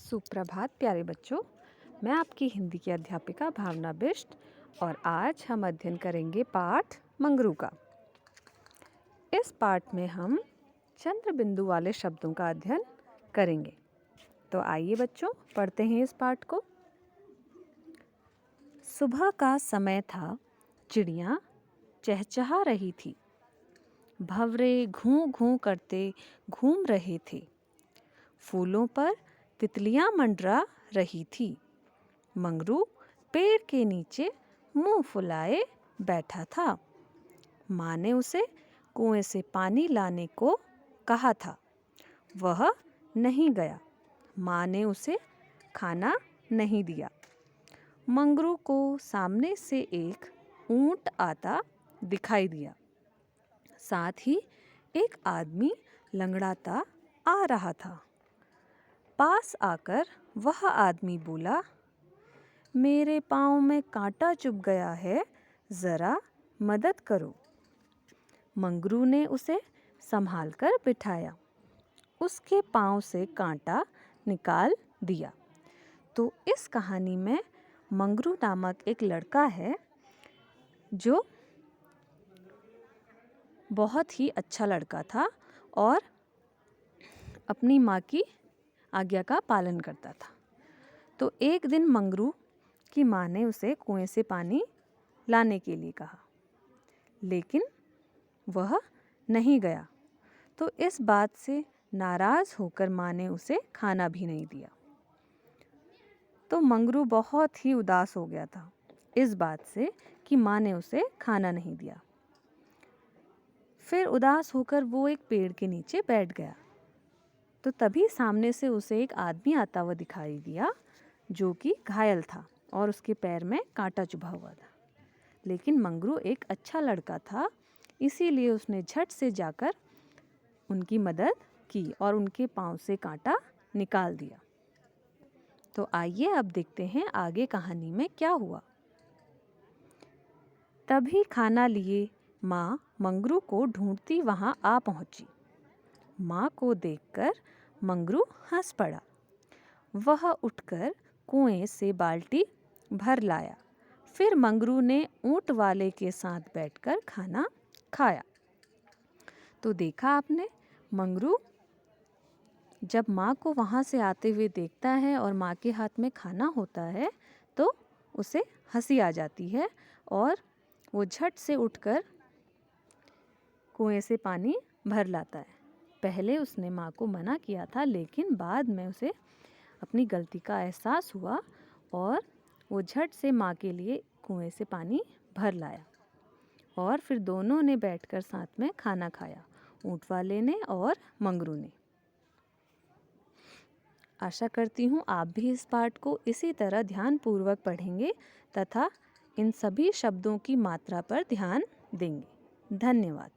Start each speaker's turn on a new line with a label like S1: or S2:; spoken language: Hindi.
S1: सुप्रभात प्यारे बच्चों। मैं आपकी हिंदी की अध्यापिका भावना बिष्ट और आज हम अध्ययन करेंगे पाठ मंगरू का। इस पाठ में हम चंद्र बिंदु वाले शब्दों का अध्ययन करेंगे। तो आइए बच्चों पढ़ते हैं इस पाठ को। सुबह का समय था, चिड़ियाँ चहचहा रही थी, भंवरे घूं घूं करते घूम रहे थे, फूलों पर तितलियां मंडरा रही थी। मंगरू पेड़ के नीचे मुंह फुलाए बैठा था। माँ ने उसे कुएं से पानी लाने को कहा था, वह नहीं गया। माँ ने उसे खाना नहीं दिया। मंगरू को सामने से एक ऊंट आता दिखाई दिया। साथ ही एक आदमी लंगड़ाता आ रहा था। पास आकर वह आदमी बोला, मेरे पाँव में कांटा चुभ गया है, ज़रा मदद करो। मंगरू ने उसे संभालकर बिठाया, उसके पाँव से कांटा निकाल दिया। तो इस कहानी में मंगरू नामक एक लड़का है जो बहुत ही अच्छा लड़का था और अपनी माँ की आज्ञा का पालन करता था। तो एक दिन मंगरू की माँ ने उसे कुएं से पानी लाने के लिए कहा, लेकिन वह नहीं गया। तो इस बात से नाराज़ होकर माँ ने उसे खाना भी नहीं दिया। तो मंगरू बहुत ही उदास हो गया था इस बात से कि माँ ने उसे खाना नहीं दिया। फिर उदास होकर वो एक पेड़ के नीचे बैठ गया। तो तभी सामने से उसे एक आदमी आता हुआ दिखाई दिया जो कि घायल था और उसके पैर में कांटा चुभा हुआ था। लेकिन मंगरू एक अच्छा लड़का था, इसीलिए उसने झट से जाकर उनकी मदद की और उनके पाँव से कांटा निकाल दिया। तो आइए अब देखते हैं आगे कहानी में क्या हुआ। तभी खाना लिए माँ मंगरू को ढूंढती वहाँ आ पहुँची। माँ को देखकर मंगरू हंस पड़ा। वह उठकर कुएं से बाल्टी भर लाया। फिर मंगरू ने ऊंट वाले के साथ बैठकर खाना खाया। तो देखा आपने, मंगरू जब माँ को वहाँ से आते हुए देखता है और माँ के हाथ में खाना होता है तो उसे हंसी आ जाती है और वो झट से उठकर कुएं से पानी भर लाता है। पहले उसने माँ को मना किया था, लेकिन बाद में उसे अपनी गलती का एहसास हुआ और वो झट से माँ के लिए कुएं से पानी भर लाया और फिर दोनों ने बैठकर साथ में खाना खाया, ऊंट वाले ने और मंगरू ने। आशा करती हूँ आप भी इस पाठ को इसी तरह ध्यानपूर्वक पढ़ेंगे तथा इन सभी शब्दों की मात्रा पर ध्यान देंगे। धन्यवाद।